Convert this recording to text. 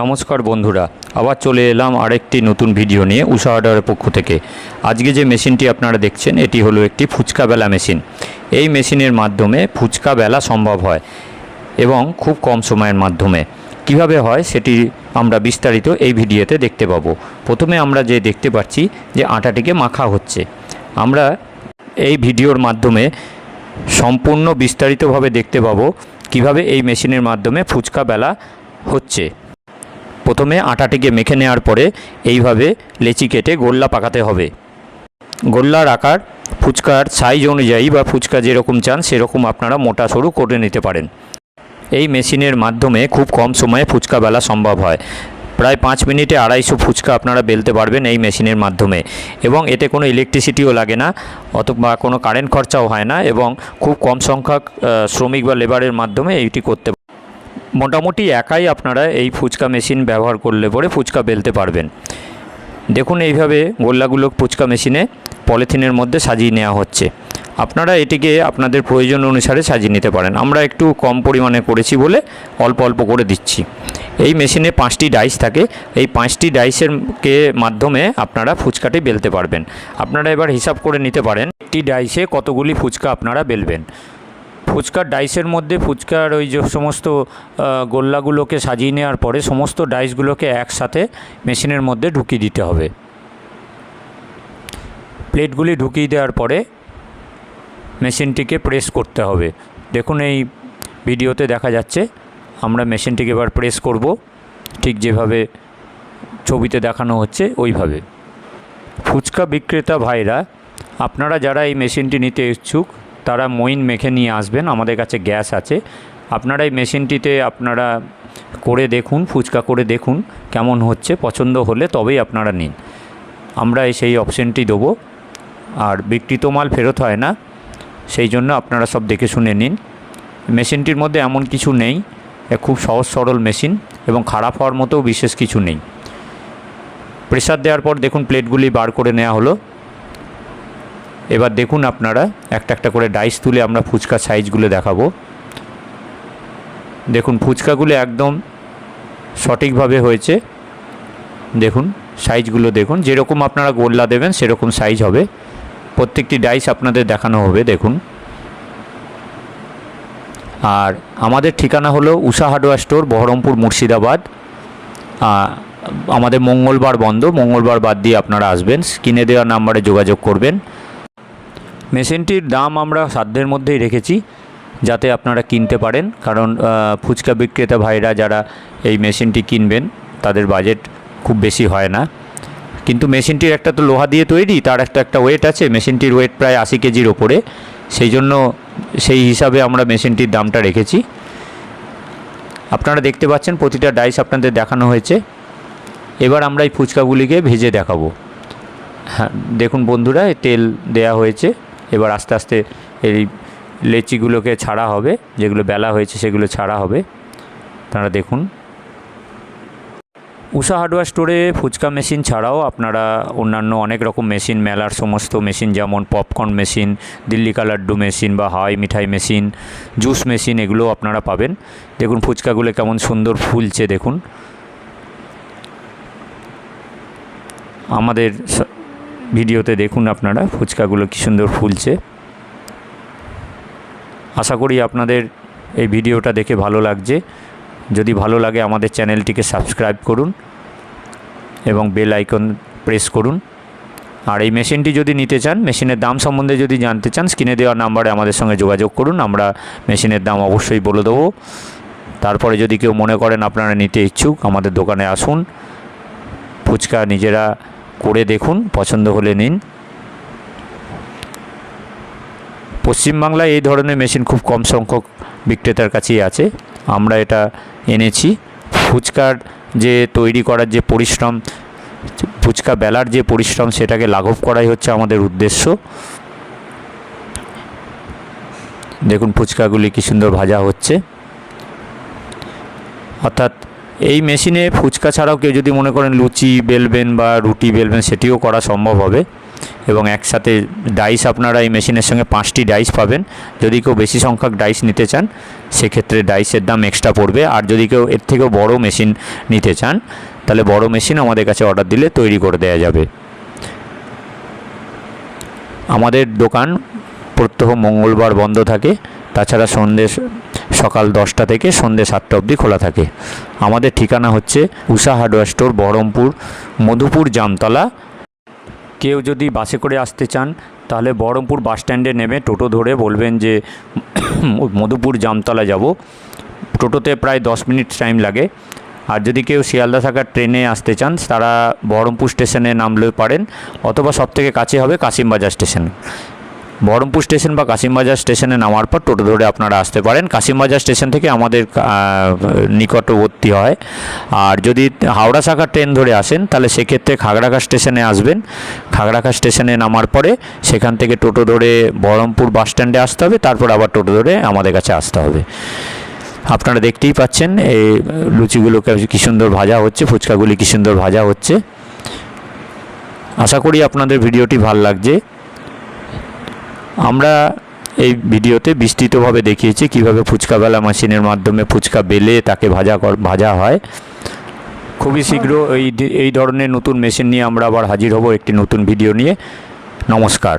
নমস্কার বন্ধুরা, আবার চলে এলাম আরেকটি নতুন ভিডিও নিয়ে উষা হার্ডওয়্যারের পক্ষ থেকে। আজকে যে মেশিনটি আপনারা দেখছেন এটি হলো একটি ফুচকা বেলা মেশিন। এই মেশিনের মাধ্যমে ফুচকা বেলা সম্ভব হয় এবং খুব কম সময়ের মাধ্যমে। কিভাবে হয় সেটি আমরা বিস্তারিত এই ভিডিওতে দেখতে পাবো। প্রথমে আমরা যে দেখতে পাচ্ছি যে আটাটিকে মাখা হচ্ছে। আমরা এই ভিডিওর মাধ্যমে সম্পূর্ণ বিস্তারিতভাবে দেখতে পাবো কিভাবে এই মেশিনের মাধ্যমে ফুচকা বেলা হচ্ছে। প্রথমে আটাটিকে মেখে নেওয়ার পরে এইভাবে লেচি কেটে গোল্লা পাকাতে হবে। গোল্লার আকার ফুচকার সাইজ অনুযায়ী বা ফুচকা যেরকম চান সেরকম আপনারা মোটা সরু করে নিতে পারেন। এই মেশিনের মাধ্যমে খুব কম সময়ে ফুচকা বেলা সম্ভব হয়। প্রায় 5 মিনিটে 250 ফুচকা আপনারা বেলতে পারবেন এই মেশিনের মাধ্যমে, এবং এতে কোনো ইলেকট্রিসিটিও লাগে না অথবা কোনো কারেন্ট খরচাও হয় না, এবং খুব কম সংখ্যক শ্রমিক বা লেবারের মাধ্যমে এইটি করতে মোটামুটি একাই আপনারা এই ফুচকা মেশিন ব্যবহার করলে পরে ফুচকা বেলতে পারবেন। দেখুন এইভাবে গোল্লাগুলো ফুচকা মেশিনে পলিথিনের মধ্যে সাজিয়ে নেওয়া হচ্ছে। আপনারা এটিকে আপনাদের প্রয়োজন অনুসারে সাজিয়ে নিতে পারেন। আমরা একটু কম পরিমাণে করেছি বলে অল্প অল্প করে দিচ্ছি। এই মেশিনে 5টি ডাইস থাকে। এই 5টি ডাইসের মাধ্যমে আপনারা ফুচকাটি বেলতে পারবেন। আপনারা এবার হিসাব করে নিতে পারেন একটি ডাইসে কতগুলি ফুচকা আপনারা বেলবেন। ফুচকার ডাইসের মধ্যে ফুচকার ওই যে সমস্ত গোল্লাগুলোকে সাজিয়ে নেওয়ার পরে সমস্ত ডাইসগুলোকে একসাথে মেশিনের মধ্যে ঢুকিয়ে দিতে হবে। প্লেটগুলি ঢুকিয়ে দেওয়ার পরে মেশিনটিকে প্রেস করতে হবে। দেখুন এই ভিডিওতে দেখা যাচ্ছে। আমরা মেশিনটিকে এবার প্রেস করব, ঠিক যেভাবে ছবিতে দেখানো হচ্ছে ওইভাবে। ফুচকা বিক্রেতা ভাইরা, আপনারা যারা এই মেশিনটি নিতে ইচ্ছুক তারা মইন মেখে নিয়ে আসবেন। আমাদের কাছে গ্যাস আছে। আপনারা এই মেশিনটিতে আপনারা করে দেখুন, ফুচকা করে দেখুন কেমন হচ্ছে। পছন্দ হলে তবেই আপনারা নিন। আমরা সেই অপশানটি দেবো। আর বিক্রিত মাল ফেরত হয় না, সেই জন্য আপনারা সব দেখে শুনে নিন। মেশিনটির মধ্যে এমন কিছু নেই, খুব সহজ সরল মেশিন এবং খারাপ হওয়ার মতো বিশেষ কিছু নেই। প্রেসার দেওয়ার পর দেখুন প্লেটগুলি বার করে নেওয়া হলো। এবার দেখুন আপনারা একটা একটা করে ডাইস তুলে আমরা ফুচকা সাইজগুলো দেখাবো। দেখুন ফুচকাগুলো একদম সঠিকভাবে হয়েছে। দেখুন সাইজগুলো দেখুন, যেরকম আপনারা গোল্লা দেবেন সেরকম সাইজ হবে। প্রত্যেকটি ডাইস আপনাদের দেখানো হবে। দেখুন, আর আমাদের ঠিকানা হলো উষা হার্ডওয়্যার স্টোর, বহরমপুর, মুর্শিদাবাদ। আমাদের মঙ্গলবার বন্ধ, মঙ্গলবার বাদ দিয়ে আপনারা আসবেন। স্ক্রিনে দেওয়া নাম্বারে যোগাযোগ করবেন। মেশিনটির দাম আমরা সাধ্যের মধ্যেই রেখেছি যাতে আপনারা কিনতে পারেন, কারণ ফুচকা বিক্রেতা ভাইরা যারা এই মেশিনটি কিনবেন তাদের বাজেট খুব বেশি হয় না। কিন্তু মেশিনটির একটা তো লোহা দিয়ে তৈরি, তার একটা ওয়েট আছে। মেশিনটির ওয়েট প্রায় 80 কেজির ওপরে, সেই জন্য সেই হিসাবে আমরা মেশিনটির দামটা রেখেছি। আপনারা দেখতে পাচ্ছেন প্রতিটা ডাইস আপনাদের দেখানো হয়েছে। এবার আমরা এই ফুচকাগুলিকে ভেজে দেখাবো। হ্যাঁ দেখুন বন্ধুরা, তেল দেয়া হয়েছে। এবার আস্তে আস্তে এই লেচিগুলোকে ছাড়া হবে, যেগুলো বেলা হয়েছে সেগুলো ছাড়া হবে। আপনারা দেখুন, উষা হার্ডওয়্যার স্টোরে ফুচকা মেশিন ছাড়াও আপনারা অন্যান্য অনেক রকম মেশিন, মেলার সমস্ত মেশিন যেমন পপকর্ন মেশিন, দিল্লি কা লাড্ডু মেশিন বা হাওয়াই মিঠাই মেশিন, জুস মেশিন, এগুলো আপনারা পাবেন। দেখুন ফুচকাগুলো কেমন সুন্দর ফুলছে। দেখুন আমাদের ভিডিওতে দেখুন আপনারা ফুচকাগুলো কী সুন্দর ফুলছে। আশা করি আপনাদের এই ভিডিওটা দেখে ভালো লাগছে। যদি ভালো লাগে আমাদের চ্যানেলটিকে সাবস্ক্রাইব করুন এবং বেল আইকন প্রেস করুন। আর এই মেশিনটি যদি নিতে চান, মেশিনের দাম সম্বন্ধে যদি জানতে চান, স্ক্রিনে দেওয়া নাম্বারে আমাদের সঙ্গে যোগাযোগ করুন। আমরা মেশিনের দাম অবশ্যই বলে দেবো। তারপরে যদি কেউ মনে করেন আপনারা নিতে ইচ্ছুক, আমাদের দোকানে আসুন, ফুচকা নিজেরা করে দেখুন, পছন্দ হলে নিন। পশ্চিমবাংলায় এই ধরনের মেশিন খুব কম সংখ্যক বিক্রেতার কাছেই আছে। আমরা এটা এনেছি। ফুচকার যে তৈরি করার যে পরিশ্রম, ফুচকা বেলার যে পরিশ্রম, সেটাকে লাঘব করাই হচ্ছে আমাদের উদ্দেশ্য। দেখুন ফুচকাগুলি কী সুন্দর ভাজা হচ্ছে। অর্থাৎ এই মেশিনে ফুচকা ছাড়াও কেউ যদি মনে করেন লুচি বেলবেন বা রুটি বেলবেন, সেটিও করা সম্ভব হবে। এবং একসাথে ডাইস আপনারা এই মেশিনের সঙ্গে 5টি ডাইস পাবেন। যদি কেউ বেশি সংখ্যক ডাইস নিতে চান সেক্ষেত্রে ডাইসের দাম এক্সট্রা পড়বে। আর যদি কেউ এর থেকেও বড় মেশিন নিতে চান তাহলে বড় মেশিন আমাদের কাছে অর্ডার দিলে তৈরি করে দেওয়া যাবে। আমাদের দোকান প্রত্যহ মঙ্গলবার বন্ধ থাকে, তাছাড়া সকাল 10টা থেকে সন্ধ্যে 7টা অবধি খোলা থাকে। আমাদের ঠিকানা হচ্ছে উষা হার্ডওয়্যার স্টোর, বহরমপুর মধুপুর জামতলা। কেউ যদি বাসে করে আসতে চান তাহলে বহরমপুর বাস স্ট্যান্ডে নেমে টোটো ধরে বলবেন যে মধুপুর জামতলা যাব। টোটোতে প্রায় 10 মিনিট টাইম লাগে। আর যদি কেউ শিয়ালদা থাকার ট্রেনে আসতে চান তারা বহরমপুর স্টেশনে নামলে পারেন, অথবা সবথেকে কাছে হবে কাশিমবাজার স্টেশন। বহরমপুর স্টেশন বা কাশিমবাজার স্টেশনে নামার পর টোটো ধরে আপনারা আসতে পারেন। কাশিমবাজার স্টেশন থেকে আমাদের নিকটবর্তী হয়। আর যদি হাওড়া শাখার ট্রেন ধরে আসেন তাহলে সেক্ষেত্রে খাগড়াঘাট স্টেশনে আসবেন। খাগড়াঘাট স্টেশনে নামার পরে সেখান থেকে টোটো ধরে বহরমপুর বাস স্ট্যান্ডে আসতে হবে, তারপর আবার টোটো ধরে আমাদের কাছে আসতে হবে। আপনারা দেখতেই পাচ্ছেন এই লুচিগুলোকে কী সুন্দর ভাজা হচ্ছে, ফুচকাগুলি কী সুন্দর ভাজা হচ্ছে। আশা করি আপনাদের ভিডিওটি ভালো লাগছে। আমরা এই ভিডিওতে বিস্তৃতভাবে দেখিয়েছি কিভাবে ফুচকা বেলা মেশিনের মাধ্যমে ফুচকা বেলে তাকে ভাজা হয়। খুবই শীঘ্র এই ধরনের নতুন মেশিন নিয়ে আমরা আবার হাজির হব একটি নতুন ভিডিও নিয়ে। নমস্কার।